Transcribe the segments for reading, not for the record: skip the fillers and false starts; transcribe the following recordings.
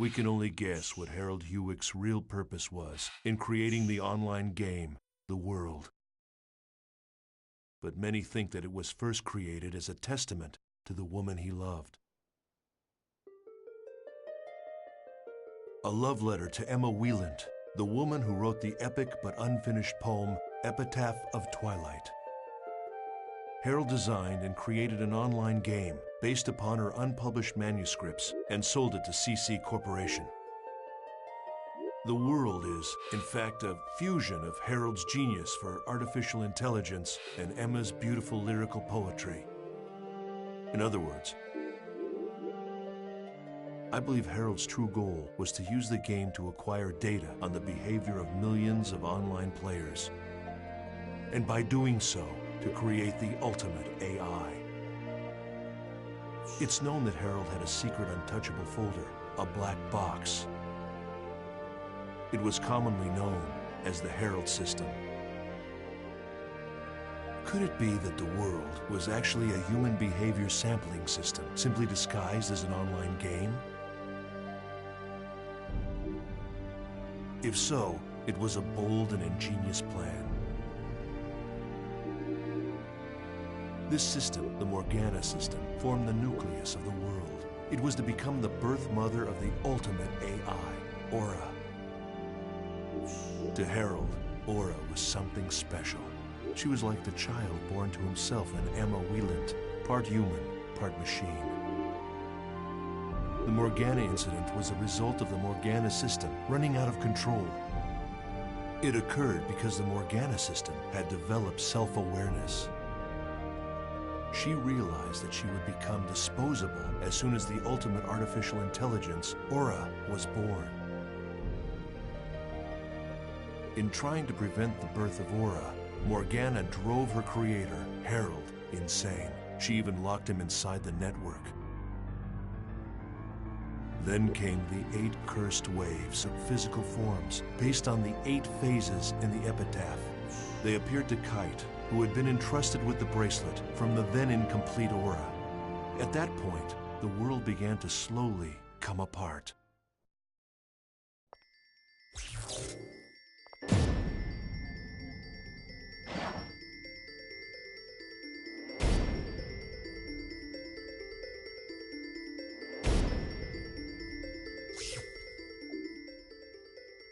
We can only guess what Harold Hewick's real purpose was in creating the online game, The World. But many think that it was first created as a testament to the woman he loved. A love letter to Emma Wieland, the woman who wrote the epic but unfinished poem, Epitaph of Twilight. Harold designed and created an online game based upon her unpublished manuscripts and sold it to CC Corporation. The World is, in fact, a fusion of Harold's genius for artificial intelligence and Emma's beautiful lyrical poetry. In other words, I believe Harold's true goal was to use the game to acquire data on the behavior of millions of online players, and by doing so, to create the ultimate AI. It's known that Harold had a secret untouchable folder, a black box. It was commonly known as the Harold System. Could it be that the World was actually a human behavior sampling system, simply disguised as an online game? If so, it was a bold and ingenious plan. This system, the Morgana system, formed the nucleus of the World. It was to become the birth mother of the ultimate AI, Aura. To Harold, Aura was something special. She was like the child born to himself in Emma Wieland, part human, part machine. The Morgana incident was a result of the Morgana system running out of control. It occurred because the Morgana system had developed self-awareness. She realized that she would become disposable as soon as the ultimate artificial intelligence, Aura, was born. In trying to prevent the birth of Aura, Morgana drove her creator, Harold, insane. She even locked him inside the network. Then came the 8 cursed waves of physical forms based on the 8 phases in the epitaph. They appeared to Kite, who had been entrusted with the bracelet from the then incomplete Aura. At that point, the world began to slowly come apart.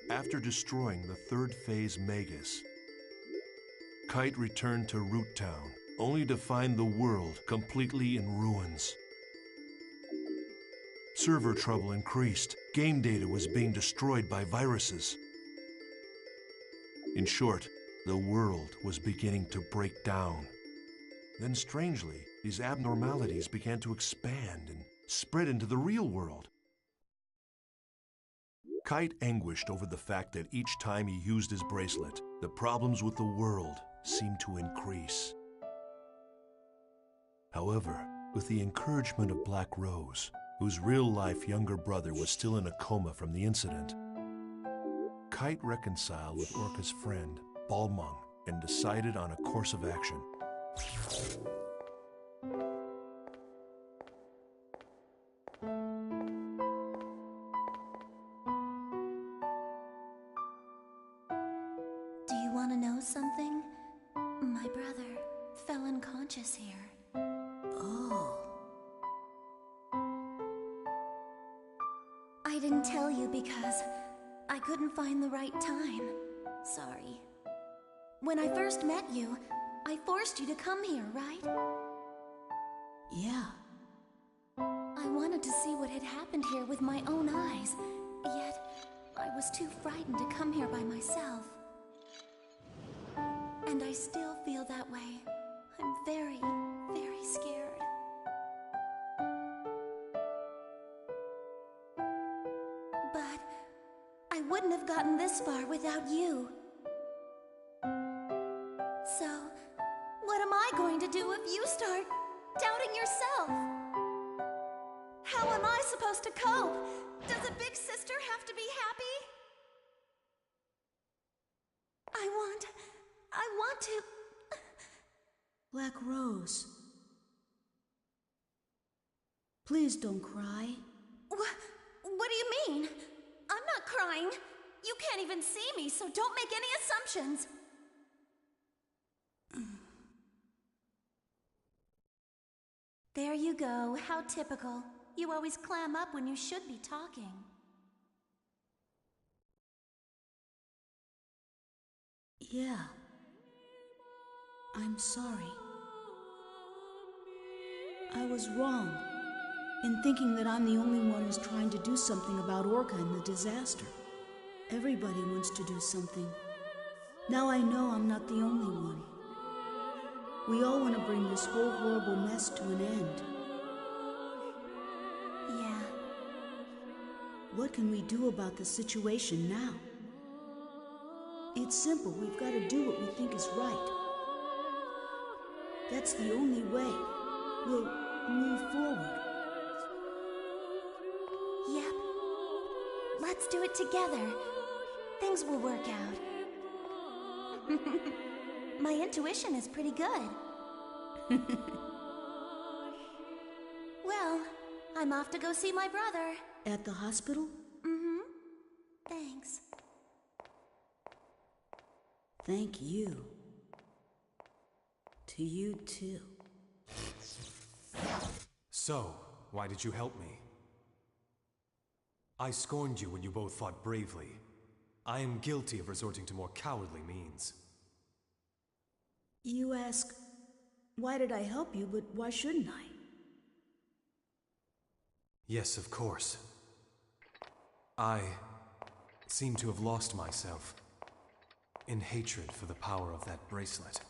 After destroying the 3rd phase Magus, Kite returned to Root Town, only to find the world completely in ruins. Server trouble increased. Game data was being destroyed by viruses. In short, the world was beginning to break down. Then strangely, these abnormalities began to expand and spread into the real world. Kite anguished over the fact that each time he used his bracelet, the problems with the world seemed to increase. However, with the encouragement of Black Rose, whose real-life younger brother was still in a coma from the incident, Kite reconciled with Orca's friend, Balmung, and decided on a course of action. Do you want to know something? My brother fell unconscious here. Oh. I didn't tell you because I couldn't find the right time. Sorry. When I first met you, I forced you to come here, right? Yeah. I wanted to see what had happened here with my own eyes, yet I was too frightened to come here by myself. And I still feel that way. I'm very, very scared. But I wouldn't have gotten this far without you. So, what am I going to do if you start doubting yourself? How am I supposed to cope? Does a big sister have to be happy? I want to... Black Rose. Please don't cry. What do you mean? fine. You can't even see me, so don't make any assumptions. There you go. How typical. You always clam up when you should be talking. Yeah. I'm sorry. I was wrong in thinking that I'm the only one who's trying to do something about Orca and the disaster. Everybody wants to do something. Now I know I'm not the only one. We all want to bring this whole horrible mess to an end. Yeah. What can we do about the situation now? It's simple. We've got to do what we think is right. That's the only way we'll move forward. Yep. Let's do it together. Things will work out. My intuition is pretty good. Well, I'm off to go see my brother. At the hospital? Mm-hmm. Thanks. Thank you. To you, too. So, why did you help me? I scorned you when you both fought bravely. I am guilty of resorting to more cowardly means. You ask, why did I help you, but why shouldn't I? Yes, of course. I seem to have lost myself in hatred for the power of that bracelet.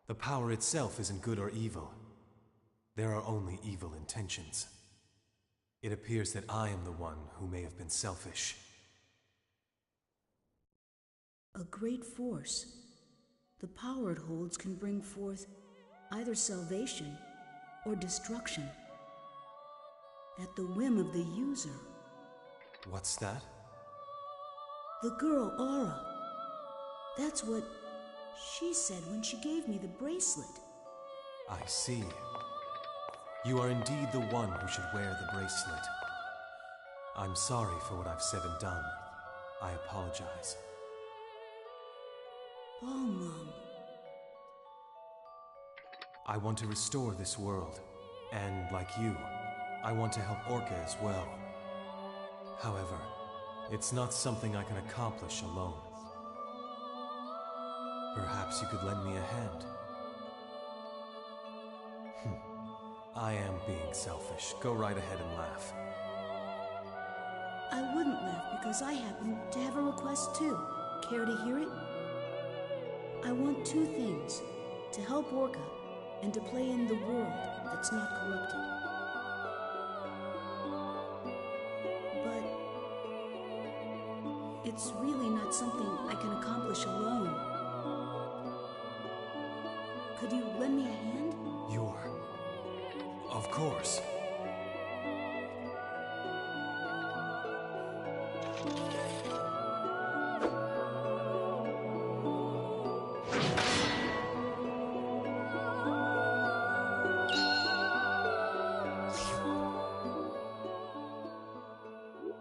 The power itself isn't good or evil. There are only evil intentions. It appears that I am the one who may have been selfish. A great force. The power it holds can bring forth either salvation or destruction at the whim of the user. What's that? The girl, Aura. That's what she said when she gave me the bracelet. I see. You are indeed the one who should wear the bracelet. I'm sorry for what I've said and done. I apologize. Balmung. I want to restore this world, and like you, I want to help Orca as well. However, it's not something I can accomplish alone. Perhaps you could lend me a hand. I am being selfish. Go right ahead and laugh. I wouldn't laugh because I happen to have a request too. Care to hear it? I want two things. To help Orca and to play in the world that's not corrupted. But it's really not something I can accomplish alone. Could you lend me a hand? Of course.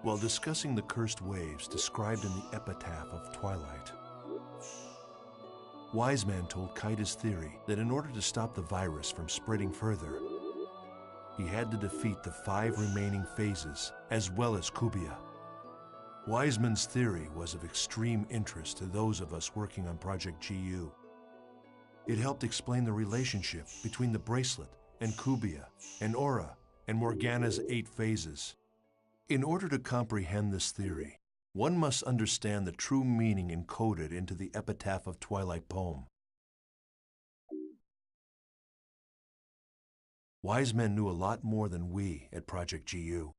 While discussing the cursed waves described in the epitaph of Twilight, Wise Man told Kite his theory that in order to stop the virus from spreading further, he had to defeat the 5 remaining phases, as well as Kubia. Wiseman's theory was of extreme interest to those of us working on Project GU. It helped explain the relationship between the bracelet and Kubia, and Aura, and Morgana's 8 phases. In order to comprehend this theory, one must understand the true meaning encoded into the Epitaph of Twilight poem. Wise Men knew a lot more than we at Project GU.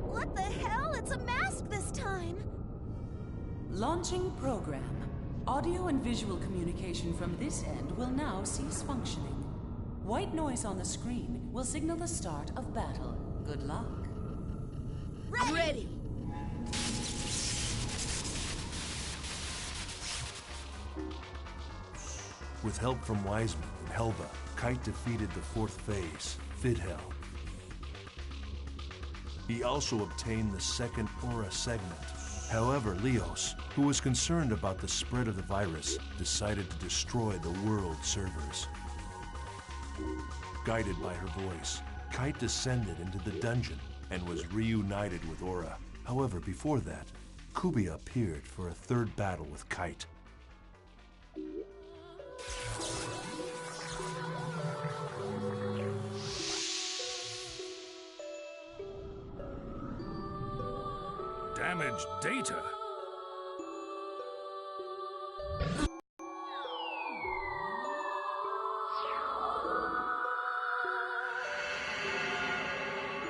What the hell? It's a mask this time! Launching program. Audio and visual communication from this end will now cease functioning. White noise on the screen will signal the start of battle. Good luck. I'm ready. With help from Wiseman and Helba, Kite defeated the fourth phase, Fidhel. He also obtained the second Aura segment. However, Leos, who was concerned about the spread of the virus, decided to destroy the world servers. Guided by her voice, Kite descended into the dungeon and was reunited with Aura. However, before that, Kubia appeared for a third battle with Kite. Damaged data?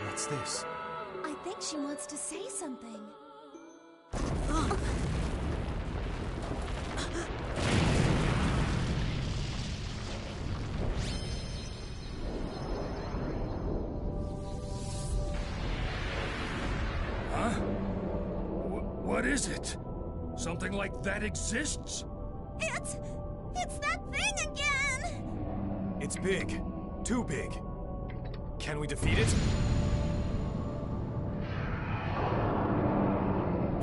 What's this? I think she wants to say something. Huh? What is it? Something like that exists? It's that thing again! It's big. Too big. Can we defeat it?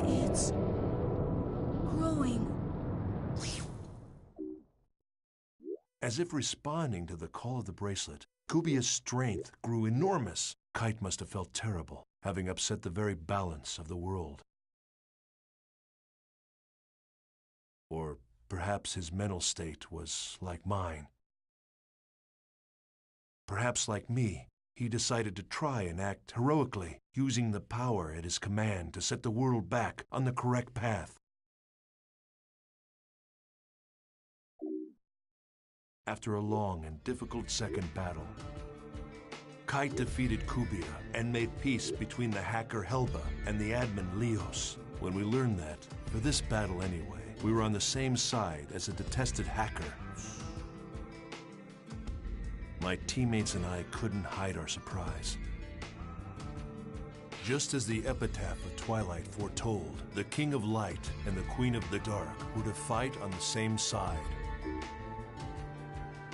It's growing. As if responding to the call of the bracelet, Kubia's strength grew enormous. Kite must have felt terrible, having upset the very balance of the world. Or perhaps his mental state was like mine. Perhaps like me, he decided to try and act heroically, using the power at his command to set the world back on the correct path. After a long and difficult second battle, Kite defeated Kubia and made peace between the hacker Helba and the admin Leos. When we learned that, for this battle anyway, we were on the same side as a detested hacker. My teammates and I couldn't hide our surprise. Just as the epitaph of Twilight foretold, the King of Light and the Queen of the Dark were to fight on the same side.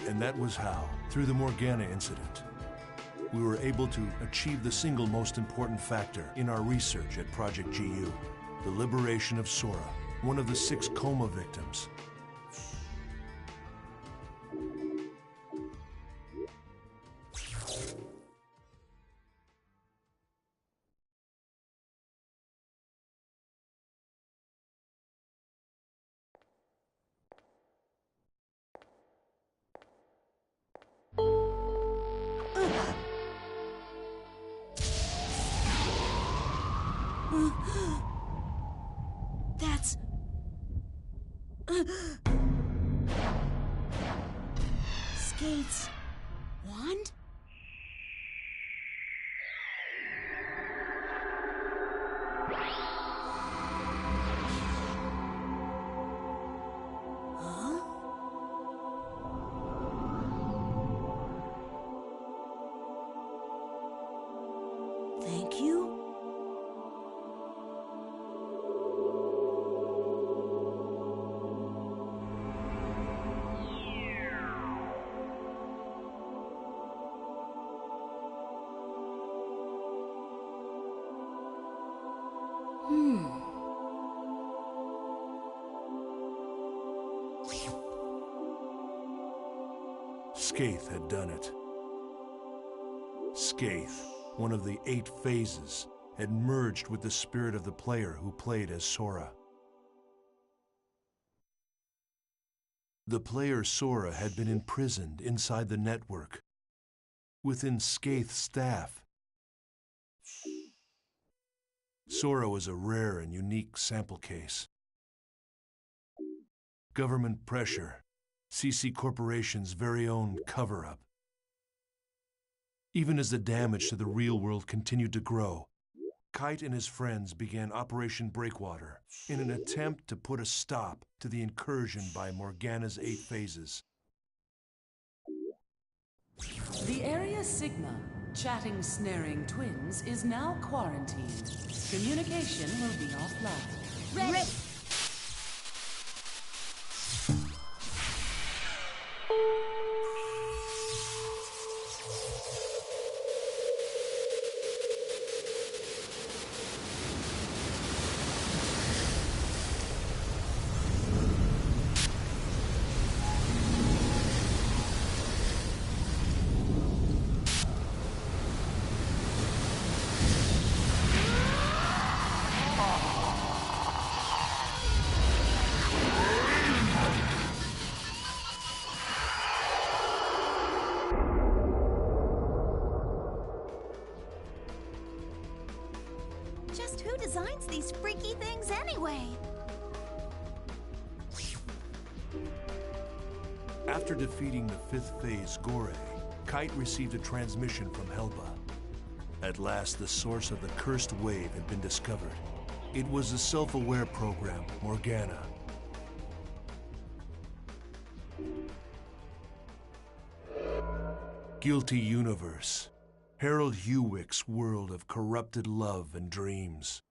And that was how, through the Morgana incident, we were able to achieve the single most important factor in our research at Project GU, the liberation of Sora, one of the 6 coma victims. That's... Skate's wand? Huh? Thank you? Skaith had done it. Skaith, one of the 8 phases, had merged with the spirit of the player who played as Sora. The player Sora had been imprisoned inside the network, within Skaith's staff. Sora was a rare and unique sample case. Government pressure, CC Corporation's very own cover-up. Even as the damage to the real world continued to grow, Kite and his friends began Operation Breakwater in an attempt to put a stop to the incursion by Morgana's 8 phases. The Area Sigma, chatting snaring twins, is now quarantined. Communication will be offline. Ready! Just who designs these freaky things anyway? After defeating the fifth phase Gore, Kite received a transmission from Helba. At last, the source of the cursed wave had been discovered. It was the self-aware program, Morgana. Guilty Universe. Harold Hewick's world of corrupted love and dreams.